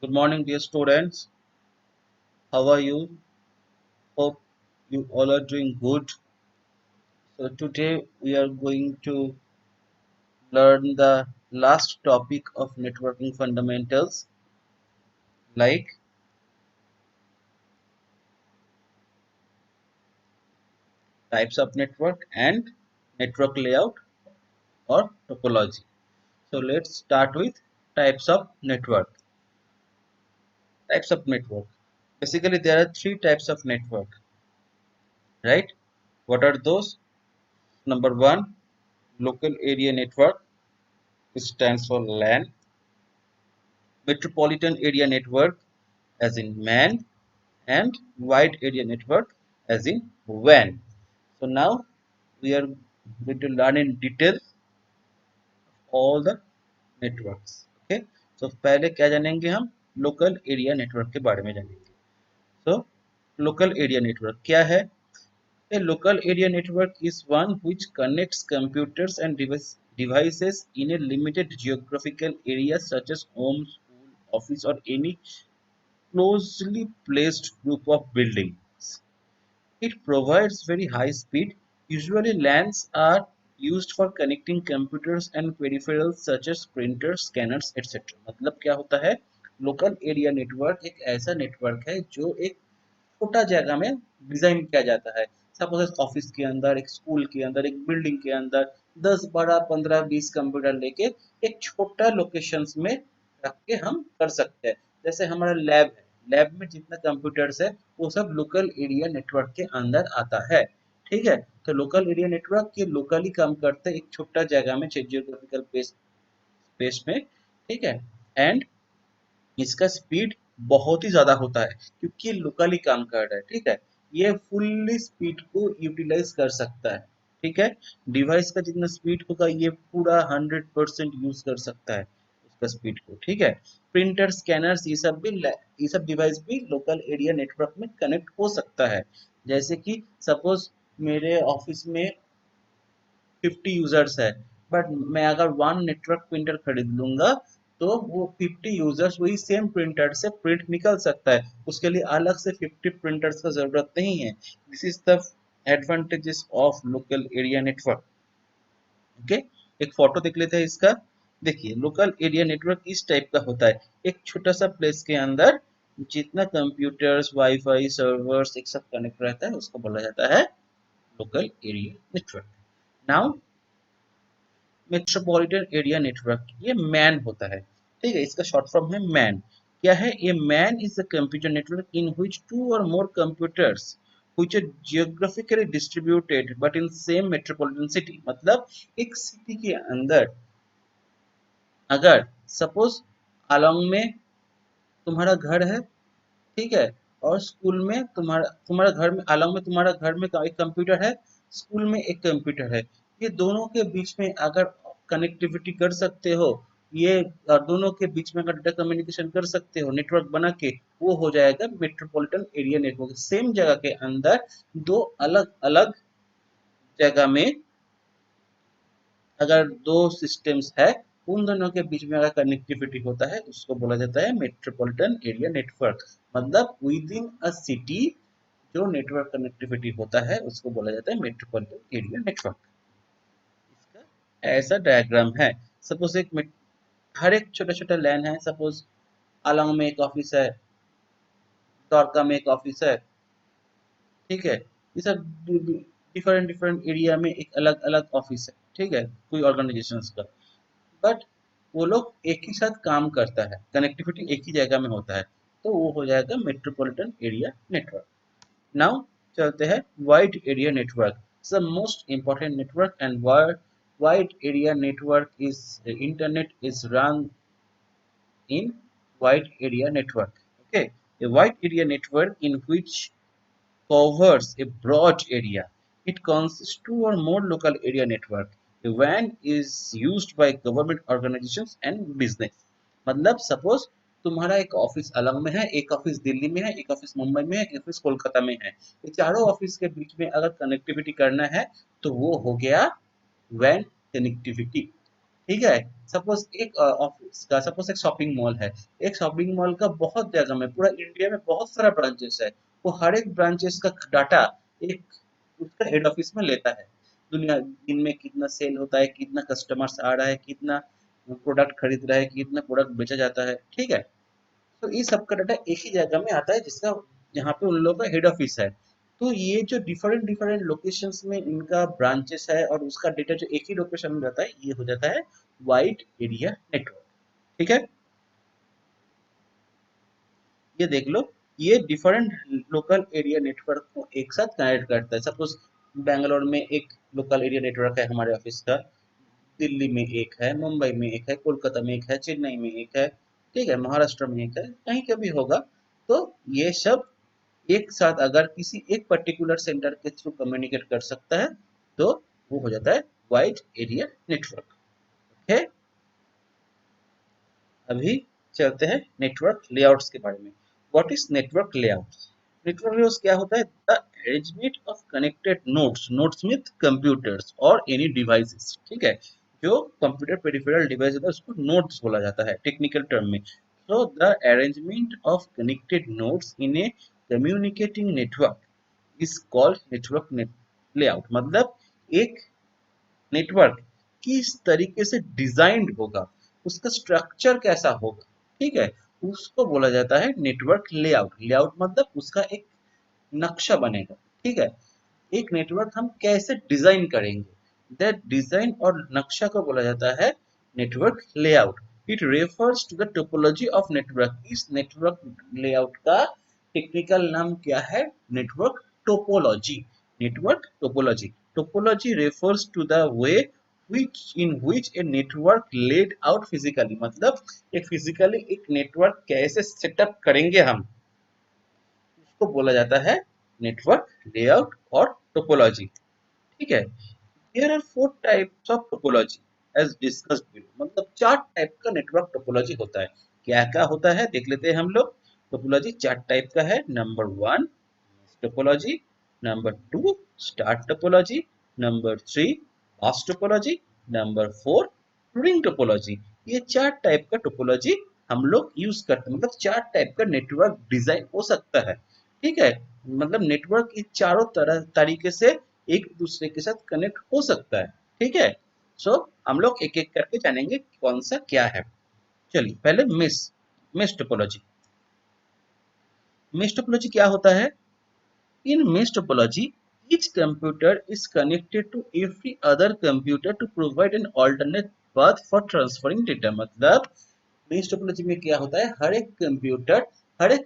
Good morning, dear students. How are you? Hope you all are doing good. So, today we are going to learn the last topic of networking fundamentals like types of network and network layout or topology. So, let's start with types of network. Types of network. Basically, there are three types of network, right? What are those? Number one, local area network, which stands for LAN. Metropolitan area network, as in MAN, and wide area network, as in WAN. So now we are going to learn in detail all the networks. Okay, so पहले क्या जानेंगे हम local area network के बारे में जानेंगे. So local area network क्या है? A local area network is one which connects computers and devices in a limited geographical area such as home, school, office, or any closely placed group of buildings. It provides very high speed. Usually LANs are used for connecting computers and peripherals such as printers, scanners, etc. मतलब क्या होता है? Local area network एक ऐसा network है जो एक छोटा जगह में डिजाइन किया जाता है. सपोज ऑफिस के अंदर, एक स्कूल के अंदर, एक बिल्डिंग के अंदर 10 12 15 20 कंप्यूटर लेके एक छोटा लोकेशंस में रख के हम कर सकते हैं. जैसे हमारा लैब है, लैब में जितना कंप्यूटर्स है वो सब लोकल एरिया नेटवर्क के अंदर आता है. ठीक है, तो लोकल एरिया नेटवर्क ये लोकली काम करते हैं एक छोटा जगह में, जियोग्राफिकल स्पेस में. ठीक है, एंड इसका स्पीड बहुत ही ज़्यादा होता है क्योंकि लोकली काम कर रहा है. ठीक है, ये फुल्ली स्पीड को यूटिलाइज कर सकता है. ठीक है, डिवाइस का जितना स्पीड होगा ये पूरा 100% यूज कर सकता है उसका स्पीड को. ठीक है, प्रिंटर, स्कैनर्स, ये सब डिवाइस भी लोकल एरिया नेटवर्क में कनेक्ट हो सकता है. जैसे कि सपोज मेरे ऑफिस में 50 यूजर्स है, बट मैं अगर वन नेटवर्क प्रिंटर खरीद लूंगा तो वो 50 यूजर्स वही सेम प्रिंटर से प्रिंट निकल सकता है. उसके लिए अलग से 50 प्रिंटर्स का जरूरत नहीं है. This is the advantages of local area network. Okay, एक फोटो देख लेते हैं इसका. देखिए, लोकल एरिया नेटवर्क इस टाइप का होता है. एक छोटा सा प्लेस के अंदर जितना कंप्यूटर्स, वाईफाई, सर्वर्स एक साथ कनेक्ट रहता है उसको बोला जाता है local area network. Now metropolitan area network ये मैन होता है. ठीक है, इसका शॉर्ट फॉर्म है मैन. क्या है ये? MAN is a computer network in which two और more computers which are geographically distributed but in same metropolitan city. मतलब एक सिटी के अंदर अगर सपोज अलोंग में तुम्हारा घर है, ठीक है, और स्कूल में तुम्हारा तुम्हारा घर में अलग में तुम्हारा घर में एक कंप्यूटर है, स्कूल में एक कंप्यूटर है. ये दोनों के बीच में अगर कनेक्टिविटी कर सकते हो, ये दोनों के बीच में अगर डाटा कम्युनिकेशन कर सकते हो नेटवर्क बना के, वो हो जाएगा मेट्रोपॉलिटन एरिया नेटवर्क. सेम जगह के अंदर दो अलग अलग जगह में अगर दो सिस्टम्स है, उन दोनों के बीच में अगर कनेक्टिविटी होता है उसको बोला जाता है मेट्रोपॉलिटन एरिया नेटवर्क. मतलब विद इन अ सिटी जो नेटवर्क कनेक्टिविटी होता है उसको बोला जाता है मेट्रोपॉलिटन एरिया नेटवर्क. इसका ऐसा डायग्राम है. सपोज हर एक छोटा छोटा लैन है. सपोज आलंग में एक ऑफिस है, द्वारका में एक ऑफिस है. ठीक है, ये सब डिफरेंट डिफरेंट एरिया में एक अलग अलग ऑफिस है. ठीक है, कोई ऑर्गेनाइजेशन का, बट वो लोग एक ही साथ काम करता है, कनेक्टिविटी एक ही जगह में होता है, तो वो हो जाएगा मेट्रोपॉलिटन एरिया नेटवर्क. नाउ चलते हैं wide area network. The most important network and wide area network is internet is run in wide area network. Okay, a wide area network in which covers a broad area. It consists two or more local area network. The WAN is used by government organizations and business. मतलब suppose तुम्हारा एक office अलग में है, एक office Delhi में है, एक ऑफिस मुंबई में है, एक ऑफिस कोलकाता में है. ये चारों ऑफिस के बीच में अगर कनेक्टिविटी करना है तो वो हो गया वैन कनेक्टिविटी. ठीक है। सपोज एक ऑफिस का, सपोज एक शॉपिंग मॉल है। एक शॉपिंग मॉल का बहुत जगह में, पूरा इंडिया में बहुत सारा ब्रांचेस है। वो हर एक ब्रांचेस का डाटा एक उसका हेड ऑफिस में लेता है। दुनिया दिन में कितना सेल होता है, कितना कस्टमर्स आ रहा है, कितना प्रोडक्ट खरीद रहा है, कितना प्रोडक्ट बेचा जाता है, ठीक है। तो ये सब का डाटा एक ही जगह में आता है, जिसका यहाँ पे उन लोगों का हेड ऑफिस है। तो ये जो डिफरेंट डिफरेंट लोकेशंस में इनका ब्रांचेस है और उसका डेटा जो एक ही लोकेशन में रहता है, ये हो जाता है वाइड एरिया नेटवर्क। ठीक है। ये देख लो, ये डिफरेंट लोकल एरिया नेटवर्क को एक साथ कनेक्ट करता है। सपोज बैंगलोर में एक लोकल एरिया नेटवर्क है हमारे ऑफिस का, दिल्ली में एक है, मुंबई में एक है, कोलकाता में एक है, चेन्नई में एक है, ठीक है, महाराष्ट्र में एक है, कहीं का भी होगा। तो ये सब एक साथ अगर किसी एक पर्टिकुलर सेंटर के थ्रू कम्युनिकेट कर सकता है, तो वो हो जाता है वाइड एरिया नेटवर्क। ओके। अभी चलते हैं नेटवर्क लेआउट्स के बारे में। What is network layout? Network layout क्या होता है? The arrangement of connected nodes, nodes mean computers और एनी डिवाइसेस, ठीक है। जो कंप्यूटर पेरिफेरल डिवाइस होता है उसको नोड्स बोला जाता है टेक्निकल टर्म में। So the arrangement of connected nodes in A communicating network is called network layout. मतलब एक नेटवर्क किस तरीके से डिजाइंड होगा, उसका स्ट्रक्चर कैसा होगा, ठीक है, उसको बोला जाता है नेटवर्क लेआउट। लेआउट मतलब उसका एक नक्शा बनेगा, ठीक है। एक नेटवर्क हम कैसे डिजाइन करेंगे, दैट डिजाइन और नक्शा को बोला जाता है network layout. It refers to the topology of network. इस नेटवर्क लेआउट का टेक्निकल नाम क्या है? Network topology. Network topology. Topology refers to the way which a network laid out physically। मतलब एक फिजिकली एक नेटवर्क कैसे सेटअप करेंगे हम, उसको बोला जाता है नेटवर्क लेआउट और टोपोलॉजी। ठीक है। There are four types of topology as discussed below. मतलब चार टाइप का नेटवर्क टोपोलॉजी होता है। क्या क्या होता है देख लेते हैं हम लोग। टोपोलॉजी चार टाइप का है। Number one topology, number two star topology, number three pass topology, number four ring topology. ये चार टाइप का टोपोलॉजी हम लोग यूज करते हैं। मतलब चार टाइप का नेटवर्क डिजाइन हो सकता है, ठीक है। मतलब नेटवर्क इस चारों तरह तरीके से एक दूसरे के साथ कनेक्ट हो सकता है, ठीक है। सो हम लोग एक एक करके जानेंगे कौन सा क्या है। चलिए पहले मिस टोपोलॉजी। मिस टोपोलॉजी क्या होता है? In mesh topology, each computer is connected to every other computer to provide an alternate path for transferring data। मतलब मेश टोपोलॉजी में क्या होता है? हर एक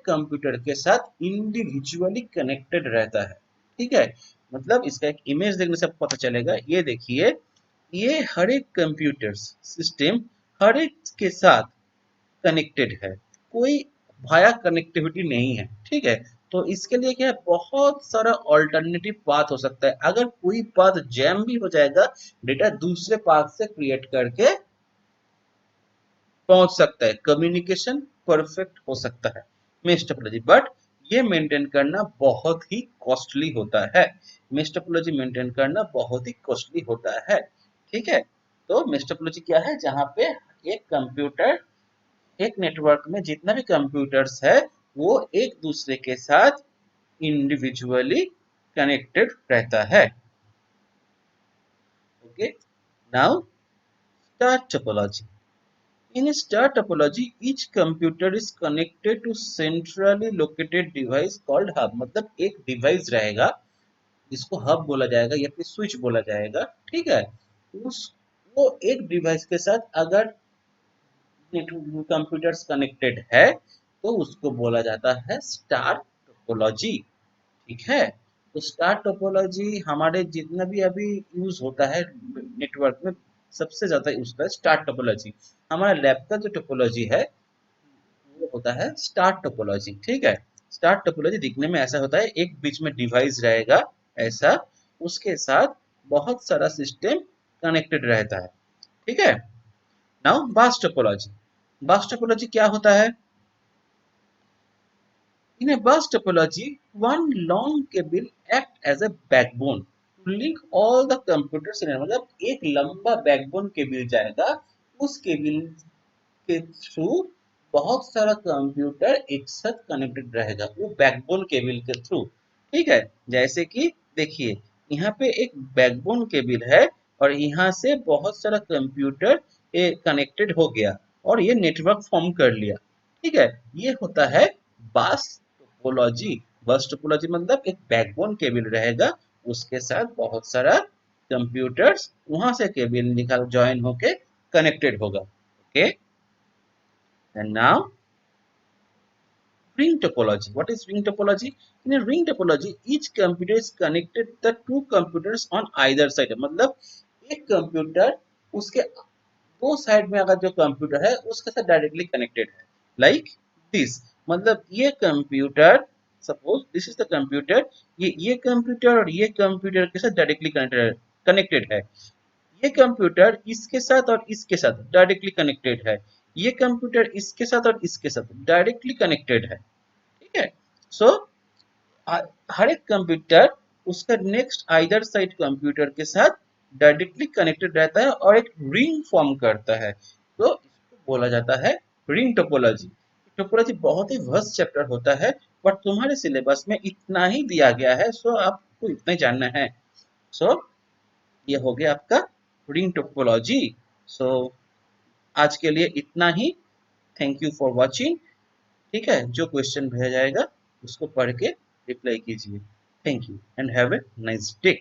कंप्यूटर के साथ इंडिविजुअली कनेक्टेड रहता है, ठीक है। मतलब इसका एक इमेज देखने से आपको पता चलेगा। ये देखिए, ये हर एक कंप्यूटर सिस्टम हर एक के साथ कनेक्टेड है। कोई वाया कनेक्टिविटी नहीं है, ठीक है। तो इसके लिए क्या है? बहुत सारा ऑल्टरनेटिव पाथ हो सकता है। अगर कोई पाथ जैम भी हो जाएगा, डेटा दूसरे पाथ से क्रिएट करके पहुंच सकता है। कम्युनिकेशन परफेक्ट हो सकता है मेश टोपोलॉजी। बट ये मेंटेन करना बहुत ही कॉस्टली होता है। मेश टोपोलॉजी मेंटेन करना बहुत ही कॉस्टली होता है, ठीक है। तो मेश टोपोलॉजी क्या है? जहां पे एक कंप्यूटर, एक नेटवर्क में जितना भी कंप्यूटर्स है, वो एक दूसरे के साथ इंडिविजुअली कनेक्टेड रहता है। Okay. Now star topology. In star topology, each computer is connected to centrally located device called hub। मतलब एक डिवाइस रहेगा जिसको हब बोला जाएगा या फिर स्विच बोला जाएगा, ठीक है। उस वो एक डिवाइस के साथ अगर कंप्यूटर्स कनेक्टेड है, तो उसको बोला जाता है स्टार टोपोलॉजी, ठीक है। तो स्टार टोपोलॉजी हमारे जितना भी अभी यूज होता है नेटवर्क में, सबसे ज्यादा यूज होता है स्टार टोपोलॉजी। हमारा लैब का जो टोपोलॉजी है वो होता है स्टार टोपोलॉजी, ठीक है। स्टार टोपोलॉजी दिखने में ऐसा होता है, एक बीच में डिवाइस रहेगा ऐसा, उसके साथ बहुत सारा सिस्टम कनेक्टेड रहता है, ठीक है। नाउ बास टोपोलॉजी। बास टोपोलॉजी क्या होता है? In a bus topology, one long cable act as a backbone। To link all the computers in, मतलब एक लंबा बैकबोन केबल जाएगा, उस केबल के थ्रू बहुत सारा कंप्यूटर एक साथ कनेक्टेड रहेगा वो बैकबोन केबल के थ्रू। ठीक है, जैसे कि देखिए यहाँ पे एक बैकबोन केबल है और यहाँ से बहुत सारा कंप्यूटर कनेक्टेड हो गया और ये नेटवर्क फॉर्म कर लिया। ठीक है, ये होता है बस टोपोलॉजी। बस टोपोलॉजी मतलब एक बैकबोन केबल रहेगा, उसके साथ बहुत सारा कंप्यूटर्स वहां से केबल निकाल ज्वाइन होके कनेक्टेड होगा। Okay, and now ring topology. What is ring topology? In a ring topology, each computer is connected the two computers on either side. मतलब एक कंप्यूटर उसके दो साइड में अगर जो कंप्यूटर है उसके साथ डायरेक्टली कनेक्टेड है, लाइक दिस। मतलब ये computer, suppose this is the computer, ये कंप्यूटर और ये कंप्यूटर के साथ डायरेक्टली कनेक्टेड है। ये कंप्यूटर इसके साथ और इसके साथ डायरेक्टली कनेक्टेड है। ये कंप्यूटर इसके साथ और इसके साथ डायरेक्टली कनेक्टेड है। ठीक है, सो हर एक कंप्यूटर उसका नेक्स्ट आइदर साइड कंप्यूटर के साथ डायरेक्टली कनेक्टेड रहता है और एक रिंग फॉर्म करता है, तो इसको बोला जाता है रिंग टोपोलॉजी। टोपोलॉजी बहुत ही वस्ट चैप्टर होता है, बट तुम्हारे सिलेबस में इतना ही दिया गया है, सो आपको इतना ही जानना है। सो ये हो गया आपका रिंग टोपोलॉजी। सो आज के लिए इतना ही। Thank you for watching. ठीक है, जो क्वेश्चन भेजा जाएगा उसको पढ़ के रिप्लाई कीजिए। Thank you and have a nice day.